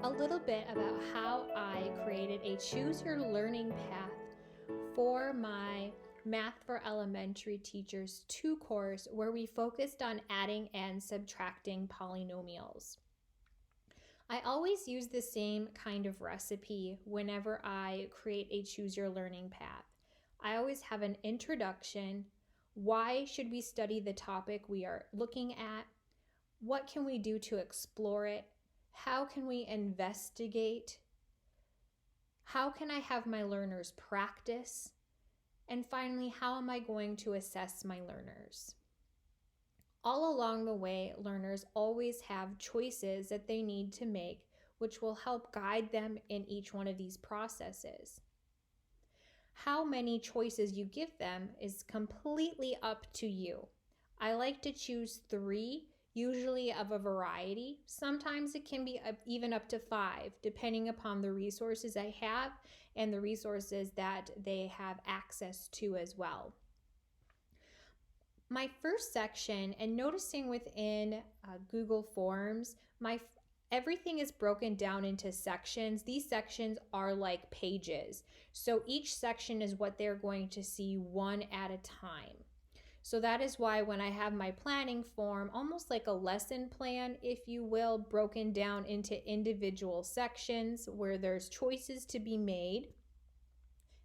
a little bit about how I created a Choose Your Learning Path for my Math for Elementary Teachers 2 course, where we focused on adding and subtracting polynomials. I always use the same kind of recipe whenever I create a Choose Your Learning Path. I always have an introduction. Why should we study the topic we are looking at? What can we do to explore it? How can we investigate? How can I have my learners practice? And finally, how am I going to assess my learners? All along the way, learners always have choices that they need to make, which will help guide them in each one of these processes. How many choices you give them is completely up to you. I like to choose 3, usually of a variety. Sometimes it can be even up to 5, depending upon the resources I have and the resources that they have access to as well. My first section, and noticing within Google Forms, everything is broken down into sections. These sections are like pages. So each section is what they're going to see one at a time. So that is why when I have my planning form, almost like a lesson plan, if you will, broken down into individual sections where there's choices to be made,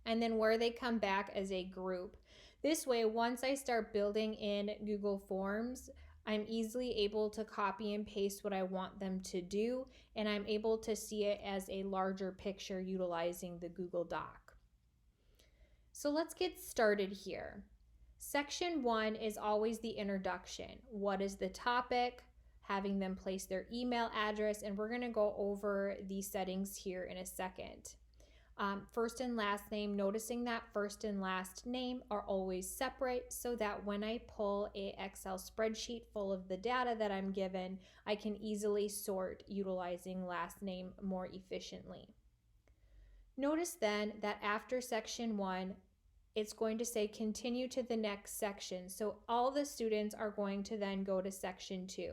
and then where they come back as a group. This way, once I start building in Google Forms, I'm easily able to copy and paste what I want them to do, and I'm able to see it as a larger picture utilizing the Google Doc. So let's get started here. Section 1 is always the introduction. What is the topic? Having them place their email address, and we're going to go over the settings here in a second. First and last name, noticing that first and last name are always separate so that when I pull an Excel spreadsheet full of the data that I'm given, I can easily sort utilizing last name more efficiently. Notice then that after section 1, it's going to say continue to the next section. So all the students are going to then go to section 2.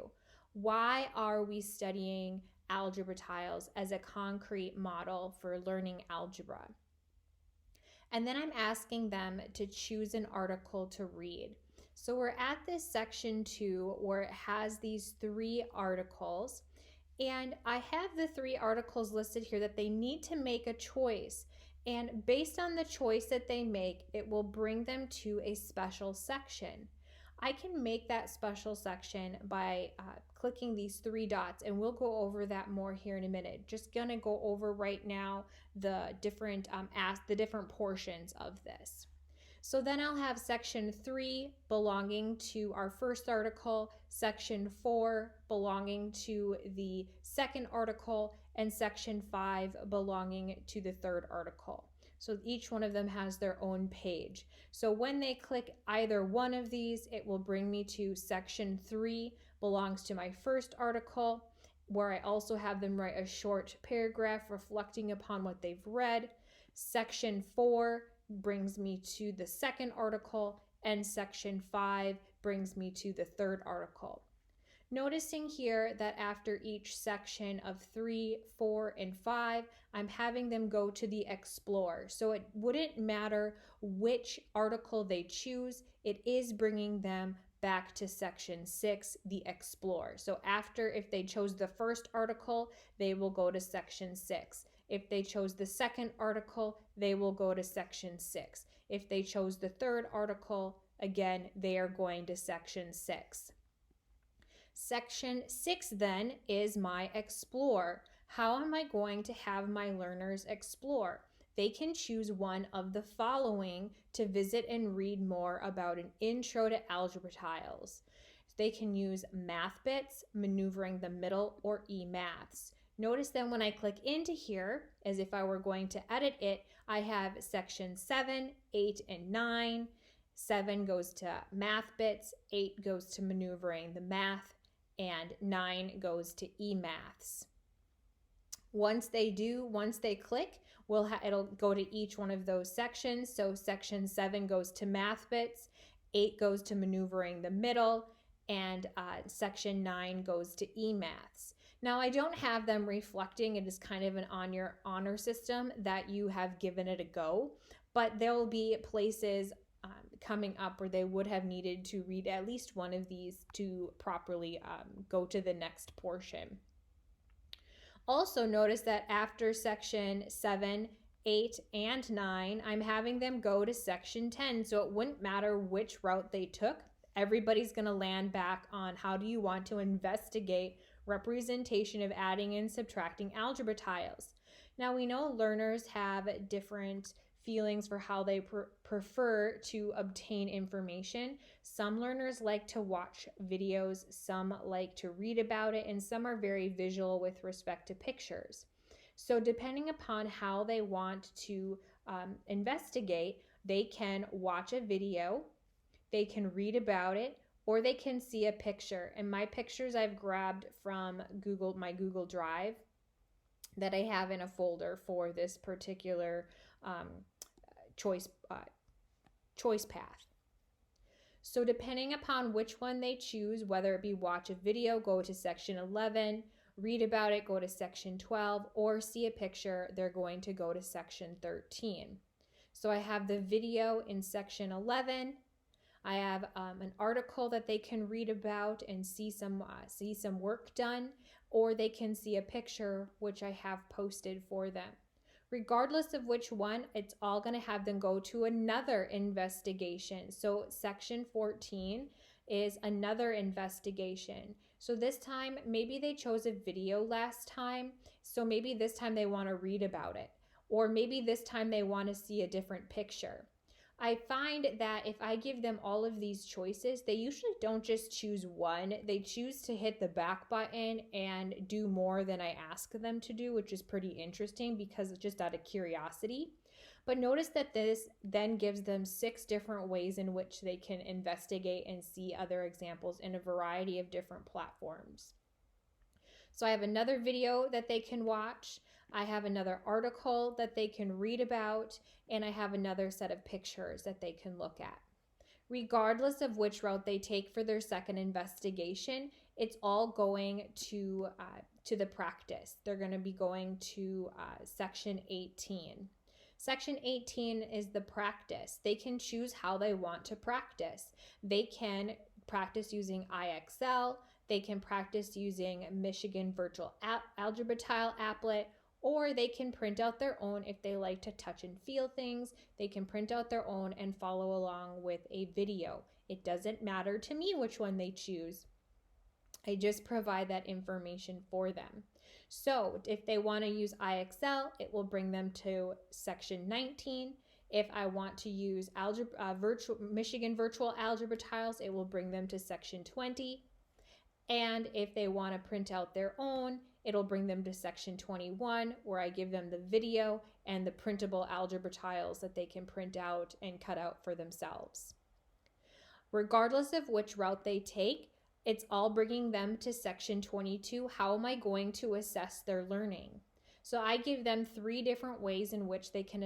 Why are we studying algebra tiles as a concrete model for learning algebra? And then I'm asking them to choose an article to read. So we're at this section 2 where it has these 3 articles. And I have the 3 articles listed here that they need to make a choice. And based on the choice that they make, it will bring them to a special section. I can make that special section by clicking these 3 dots, and we'll go over that more here in a minute. Just gonna go over right now the different portions of this. So then I'll have section 3 belonging to our first article, section 4 belonging to the second article, and section 5 belonging to the third article. So each one of them has their own page. So when they click either one of these, it will bring me to section 3, belongs to my first article, where I also have them write a short paragraph reflecting upon what they've read. Section 4 brings me to the second article, and section 5 brings me to the third article. Noticing here that after each section of 3, 4, and 5, I'm having them go to the Explore. So it wouldn't matter which article they choose, it is bringing them back to section 6, the Explore. So after, if they chose the first article, they will go to section 6. If they chose the second article, they will go to section 6. If they chose the third article, again, they are going to section 6. Section 6 then is my Explore. How am I going to have my learners explore? They can choose one of the following to visit and read more about an intro to algebra tiles. They can use Math Bits, Maneuvering the Middle, or eMaths. Notice then when I click into here, as if I were going to edit it, I have section 7, 8, and 9. 7 goes to Math Bits, 8 goes to Maneuvering the Math, and 9 goes to eMaths. Once they click, it'll go to each one of those sections. So section 7 goes to Math Bits, 8 goes to Maneuvering the Middle, and section 9 goes to eMaths. Now, I don't have them reflecting. It is kind of an on your honor system that you have given it a go, but there will be places coming up where they would have needed to read at least one of these to properly go to the next portion. Also notice that after section 7, 8, and 9, I'm having them go to section 10, so it wouldn't matter which route they took. Everybody's going to land back on how do you want to investigate representation of adding and subtracting algebra tiles. Now, we know learners have different feelings for how they prefer to obtain information. Some learners like to watch videos, some like to read about it, and some are very visual with respect to pictures. So depending upon how they want to investigate, they can watch a video, they can read about it, or they can see a picture. And my pictures I've grabbed from my Google Drive that I have in a folder for this particular choice path. So depending upon which one they choose, whether it be watch a video, go to section 11, read about it, go to section 12, or see a picture, they're going to go to section 13. So I have the video in section 11. I have an article that they can read about and see some work done, or they can see a picture which I have posted for them. Regardless of which one, it's all going to have them go to another investigation. So section 14 is another investigation. So this time, maybe they chose a video last time, so maybe this time they want to read about it, or maybe this time they want to see a different picture. I find that if I give them all of these choices, they usually don't just choose one. They choose to hit the back button and do more than I ask them to do, which is pretty interesting because it's just out of curiosity. But notice that this then gives them 6 different ways in which they can investigate and see other examples in a variety of different platforms. So I have another video that they can watch. I have another article that they can read about, and I have another set of pictures that they can look at. Regardless of which route they take for their second investigation, it's all going to the practice. They're going to be going to section 18. Section 18 is the practice. They can choose how they want to practice. They can practice using IXL. They can practice using Michigan Virtual Algebra Tile Applet, or they can print out their own if they like to touch and feel things. They can print out their own and follow along with a video. It doesn't matter to me which one they choose. I just provide that information for them. So if they want to use IXL, it will bring them to section 19. If I want to use Michigan Virtual Algebra Tiles, it will bring them to section 20. And if they want to print out their own, it'll bring them to section 21, where I give them the video and the printable algebra tiles that they can print out and cut out for themselves. Regardless of which route they take, it's all bringing them to section 22. How am I going to assess their learning? So I give them 3 different ways in which I can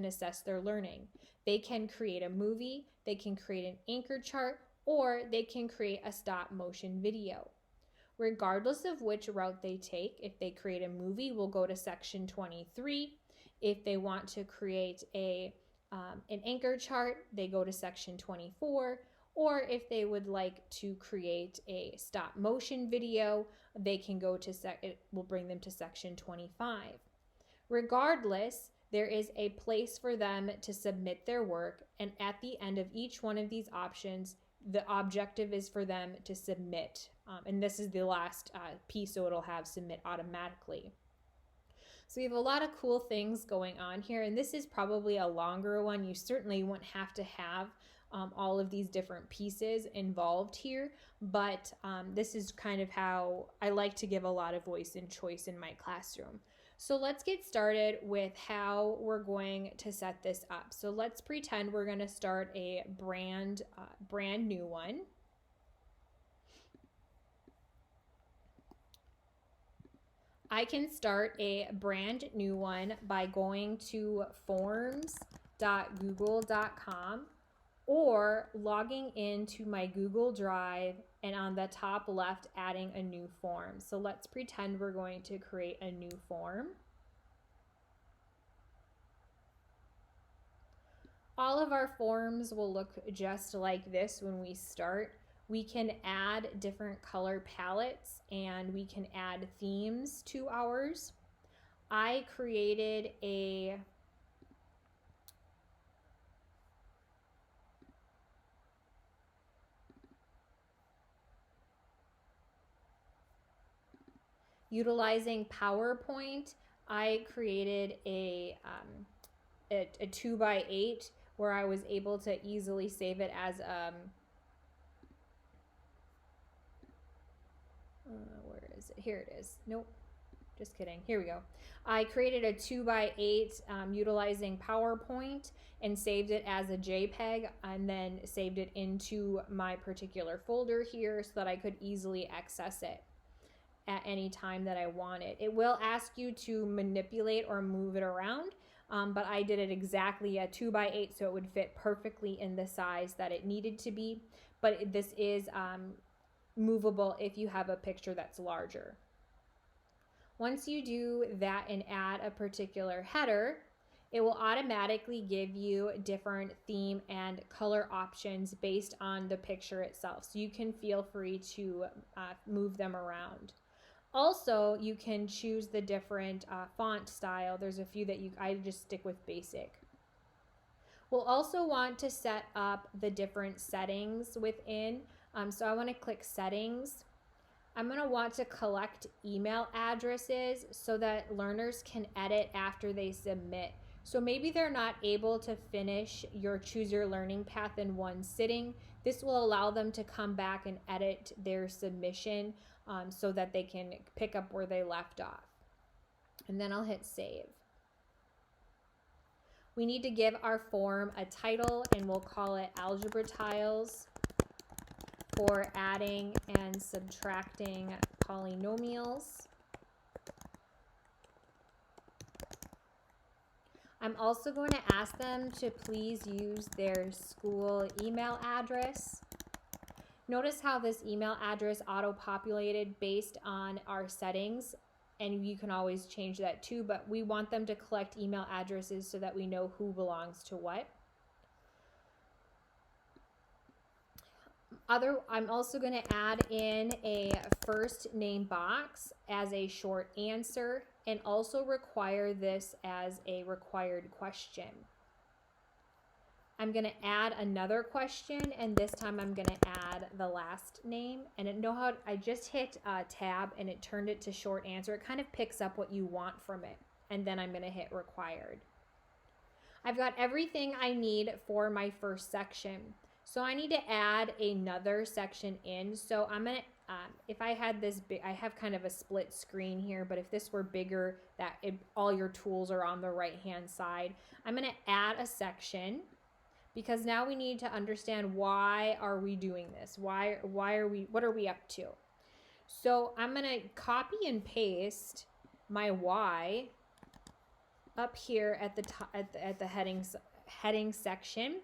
assess their learning. They can create a movie, they can create an anchor chart, or they can create a stop motion video. Regardless of which route they take, if they create a movie, we'll go to section 23. If they want to create an anchor chart, they go to section 24. Or if they would like to create a stop motion video, they can go to it will bring them to section 25. Regardless, there is a place for them to submit their work, and at the end of each one of these options, the objective is for them to submit. And this is the last piece, so it'll have submit automatically. So we have a lot of cool things going on here, and this is probably a longer one. You certainly won't have to have all of these different pieces involved here, but this is kind of how I like to give a lot of voice and choice in my classroom. So let's get started with how we're going to set this up. So let's pretend we're going to start a brand new one. I can start a brand new one by going to forms.google.com, or logging into my Google Drive and on the top left adding a new form. So let's pretend we're going to create a new form. All of our forms will look just like this when we start. We can add different color palettes and we can add themes to ours. I created a utilizing PowerPoint. I created a 2x8 where I was able to easily save it as where is it? Here it is. Nope, just kidding. Here we go. I created a 2x8 utilizing PowerPoint and saved it as a JPEG, and then saved it into my particular folder here so that I could easily access it at any time that I wanted. It will ask you to manipulate or move it around, but I did it exactly a 2x8 so it would fit perfectly in the size that it needed to be. But this is movable if you have a picture that's larger. Once you do that and add a particular header, it will automatically give you different theme and color options based on the picture itself. So you can feel free to move them around. Also, you can choose the different font style. There's a few that I just stick with basic. We'll also want to set up the different settings within. So I want to click settings. I'm going to want to collect email addresses so that learners can edit after they submit. So maybe they're not able to finish your Choose Your Learning Path in one sitting. This will allow them to come back and edit their submission so that they can pick up where they left off. And then I'll hit save. We need to give our form a title, and we'll call it Algebra Tiles for adding and subtracting polynomials. I'm also going to ask them to please use their school email address. Notice how this email address auto-populated based on our settings, and you can always change that too, but we want them to collect email addresses so that we know who belongs to what. I'm also going to add in a first name box as a short answer and also require this as a required question. I'm going to add another question, and this time I'm going to add the last name. And I just hit tab and it turned it to short answer. It kind of picks up what you want from it. And then I'm going to hit required. I've got everything I need for my first section. So I need to add another section in. So I'm going to, if I had this big, I have kind of a split screen here, but if this were bigger, all your tools are on the right-hand side. I'm going to add a section because now we need to understand why are we doing this? What are we up to? So I'm going to copy and paste my why up here at the top, at the heading section.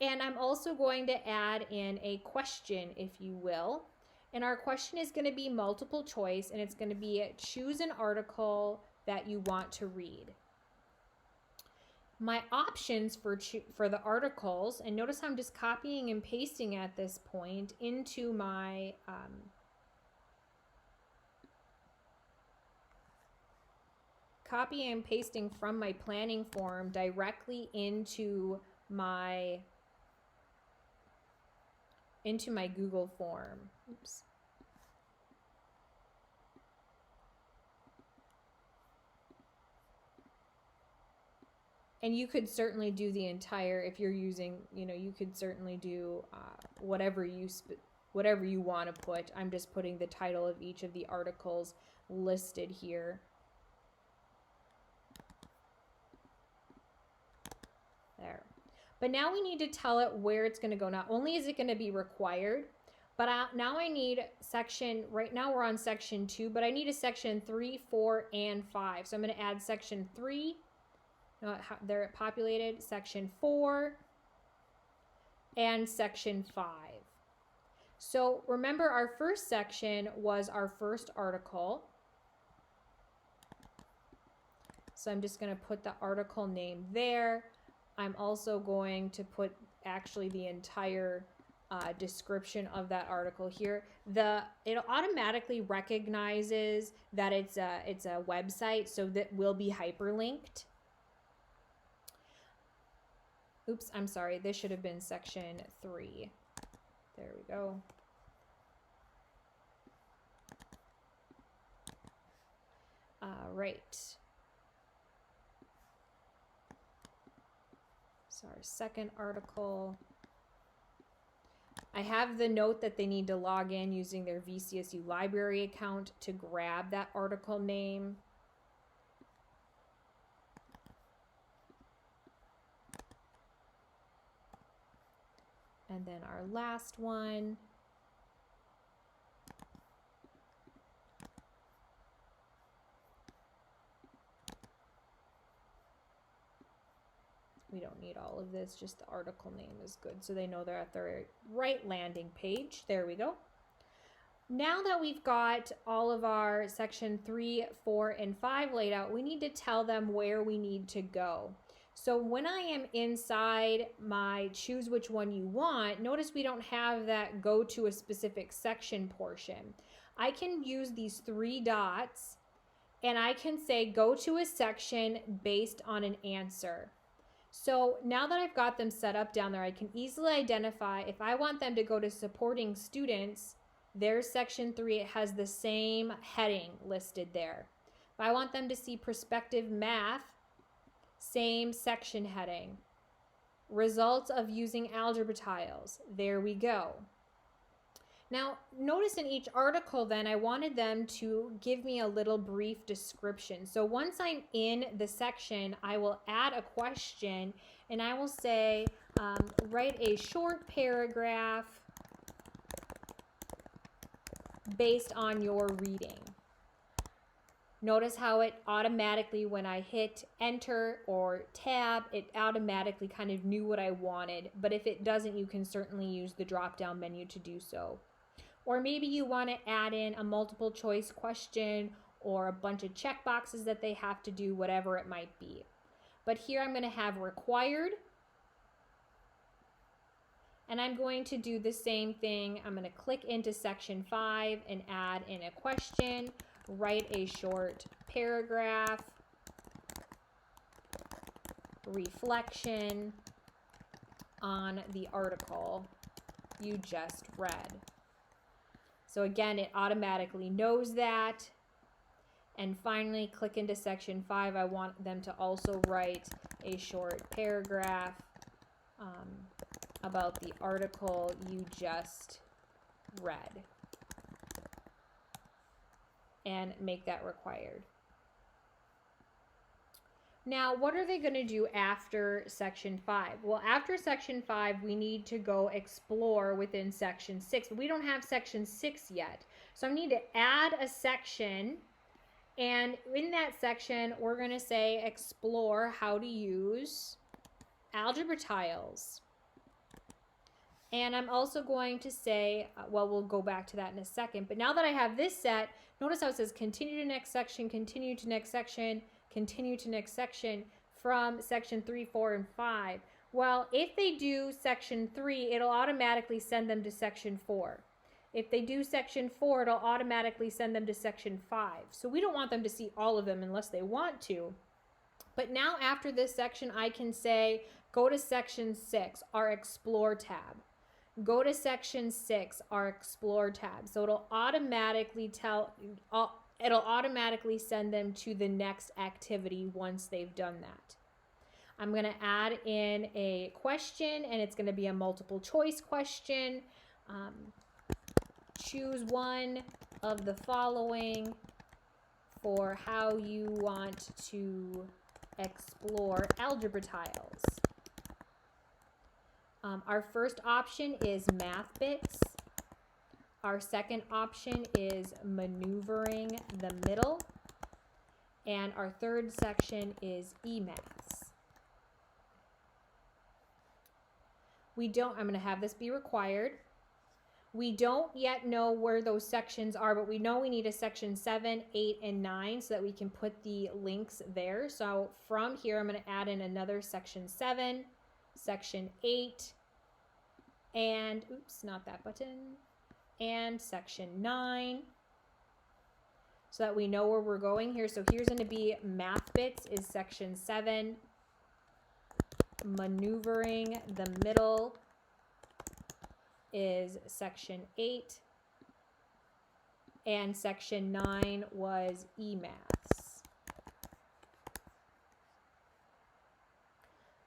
And I'm also going to add in a question, if you will. And our question is going to be multiple choice, and it's going to be choose an article that you want to read. My options for the articles, and notice how I'm just copying and pasting at this point into my copy and pasting from my planning form directly into my Google form. Oops. And you could certainly do the entire, if you're using, you could certainly do whatever you want to put. I'm just putting the title of each of the articles listed here. There. But now we need to tell it where it's going to go. Not only is it going to be required, but now I need section, right now we're on section 2, but I need a section 3, 4, and 5. So I'm going to add section 3. There it populated. Section 4, and section 5. So remember, our first section was our first article. So I'm just going to put the article name there. I'm also going to put actually the entire description of that article here. It automatically recognizes that it's a website, so that will be hyperlinked. Oops, I'm sorry. This should have been section 3. There we go. Right. So our second article. I have the note that they need to log in using their VCSU library account to grab that article name. And then our last one. We don't need all of this, just the article name is good, so they know they're at the right landing page. There we go. Now that we've got all of our section 3, 4, and 5 laid out, we need to tell them where we need to go. So when I am inside my choose which one you want, notice we don't have that go to a specific section portion. I can use these 3 dots and I can say go to a section based on an answer. So now that I've got them set up down there, I can easily identify if I want them to go to supporting students, there's section 3, it has the same heading listed there. If I want them to see prospective math, same section heading. Results of using algebra tiles, there we go. Now, notice in each article then, I wanted them to give me a little brief description. So once I'm in the section, I will add a question and I will say, write a short paragraph based on your reading. Notice how it automatically, when I hit enter or tab, it automatically kind of knew what I wanted. But if it doesn't, you can certainly use the drop-down menu to do so. Or maybe you want to add in a multiple choice question or a bunch of check boxes that they have to do, whatever it might be. But here I'm going to have required. And I'm going to do the same thing. I'm going to click into section 5 and add in a question. Write a short paragraph. Reflection on the article you just read. So again, it automatically knows that. And finally, click into section 5. I want them to also write a short paragraph about the article you just read. And make that required. Now, what are they going to do after section 5? Well, after section 5, we need to go explore within section 6. But we don't have section 6 yet. So I need to add a section. And in that section, we're going to say explore how to use algebra tiles. And I'm also going to say, well, we'll go back to that in a second. But now that I have this set, notice how it says continue to next section, continue to next section, continue to next section from section 3, 4, and 5. Well, if they do section 3, it'll automatically send them to section 4. If they do section 4, it'll automatically send them to section 5. So we don't want them to see all of them unless they want to. But now after this section, I can say, go to section 6, our explore tab. Go to section 6, our explore tab. So it'll automatically send them to the next activity once they've done that. I'm going to add in a question, and it's going to be a multiple choice question. Choose one of the following for how you want to explore algebra tiles. Our first option is math bits. Our second option is maneuvering the middle. And our third section is e-maths. I'm going to have this be required. We don't yet know where those sections are, but we know we need a section 7, 8, and 9 so that we can put the links there. So from here, I'm going to add in another section 7, section 8, and oops, not that button, and section 9, so that we know where we're going here. So here's going to be math bits is section 7, maneuvering the middle is section 8, and section 9 was e-maths.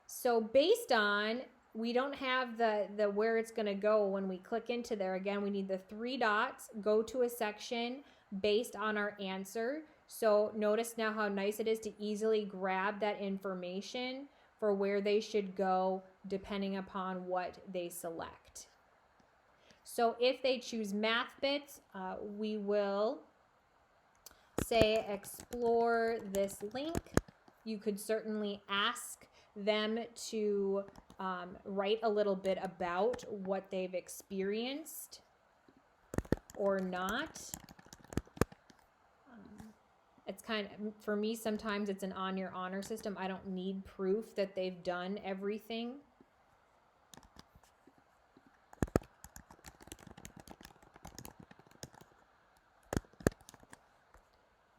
So based on, we don't have the where it's going to go when we click into there. Again, we need the 3 dots, go to a section based on our answer. So notice now how nice it is to easily grab that information for where they should go depending upon what they select. So if they choose math bits, we will say explore this link. You could certainly ask them to write a little bit about what they've experienced or not. It's kind of, for me, sometimes it's an on your honor system. I don't need proof that they've done everything.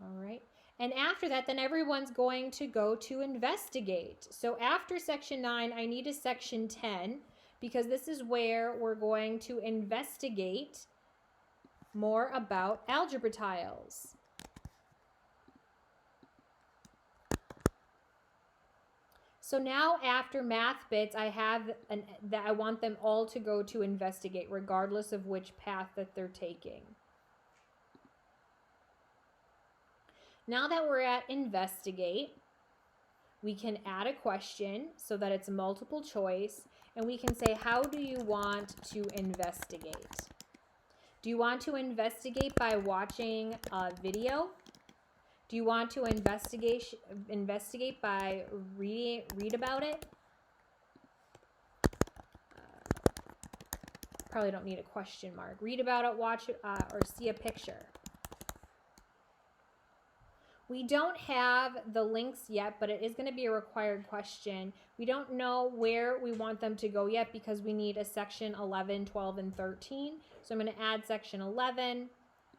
All right. And after that, then everyone's going to go to investigate. So after section 9, I need a section 10 because this is where we're going to investigate more about algebra tiles. So now after math bits, I have that I want them all to go to investigate regardless of which path that they're taking. Now that we're at investigate, we can add a question so that it's multiple choice, and we can say, how do you want to investigate? Do you want to investigate by watching a video? Do you want to investigate by read about it? Probably don't need a question mark. Read about it, watch it, or see a picture. We don't have the links yet, but it is going to be a required question. We don't know where we want them to go yet because we need a section 11, 12, and 13. So I'm going to add section 11,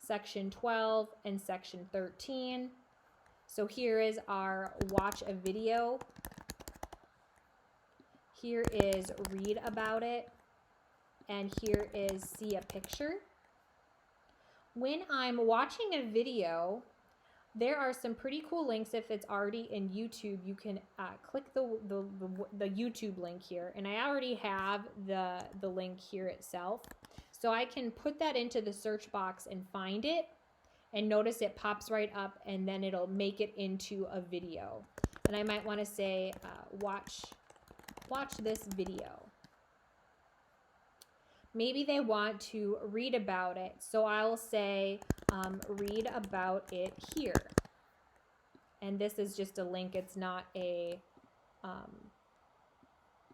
section 12, and section 13. So here is our watch a video. Here is read about it. And here is see a picture. When I'm watching a video, there are some pretty cool links. If it's already in YouTube, you can click the YouTube link here. And I already have the link here itself. So I can put that into the search box and find it. And notice it pops right up and then it'll make it into a video. And I might want to say, watch this video. Maybe they want to read about it. So I'll say, read about it here. And this is just a link. It's not a,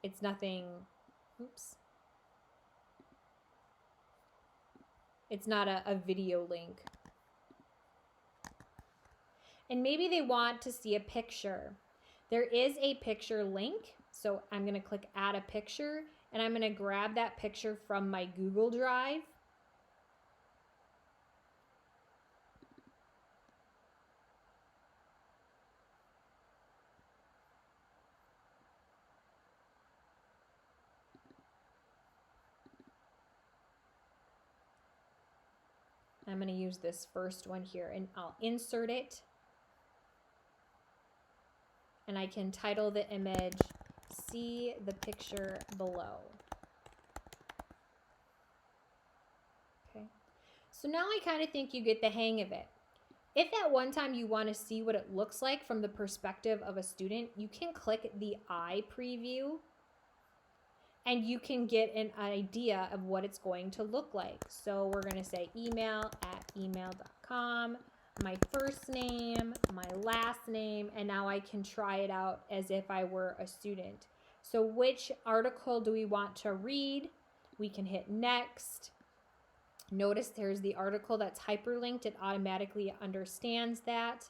it's nothing, oops. It's not a video link. And maybe they want to see a picture. There is a picture link. So I'm going to click add a picture. And I'm going to grab that picture from my Google Drive. I'm going to use this first one here and I'll insert it. And I can title the image, see the picture below. Okay. So now I kind of think you get the hang of it. If at one time you want to see what it looks like from the perspective of a student, you can click the eye preview and you can get an idea of what it's going to look like. So we're going to say email@email.com, my first name, my last name, and now I can try it out as if I were a student. So which article do we want to read? We can hit next. Notice there's the article that's hyperlinked. It automatically understands that.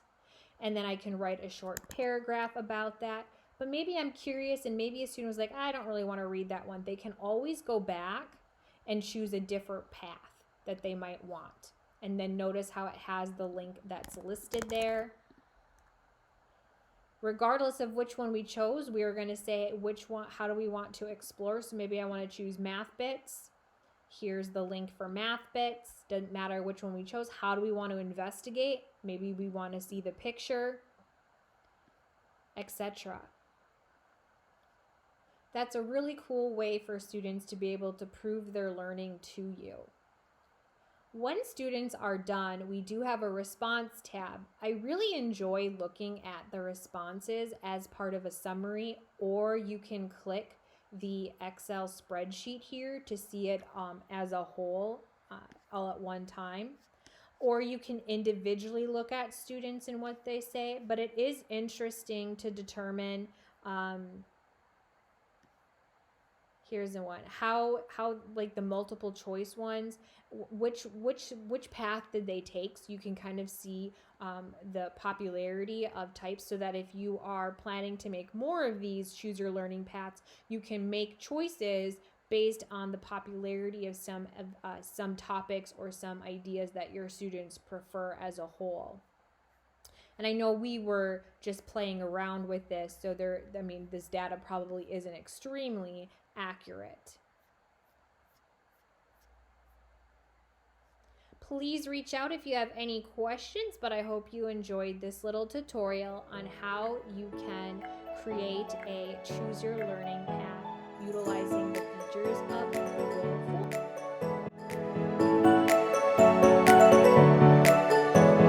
And then I can write a short paragraph about that. But maybe I'm curious, and maybe a student was like, I don't really want to read that one. They can always go back and choose a different path that they might want. And then notice how it has the link that's listed there. Regardless of which one we chose, we are going to say which one, how do we want to explore. So maybe I want to choose math bits. Here's the link for math bits. Doesn't matter which one we chose. How do we want to investigate? Maybe we want to see the picture, etc. That's a really cool way for students to be able to prove their learning to you. When students are done, we do have a response tab. I really enjoy looking at the responses as part of a summary, or you can click the Excel spreadsheet here to see it as a whole all at one time. Or you can individually look at students and what they say, but it is interesting to determine here's the one, how like the multiple choice ones, which path did they take, so you can kind of see the popularity of types, so that if you are planning to make more of these choose your learning paths, you can make choices based on the popularity of some topics or some ideas that your students prefer as a whole. And I know we were just playing around with this, so this data probably isn't extremely accurate. Please reach out if you have any questions, but I hope you enjoyed this little tutorial on how you can create a choose your learning path utilizing the features of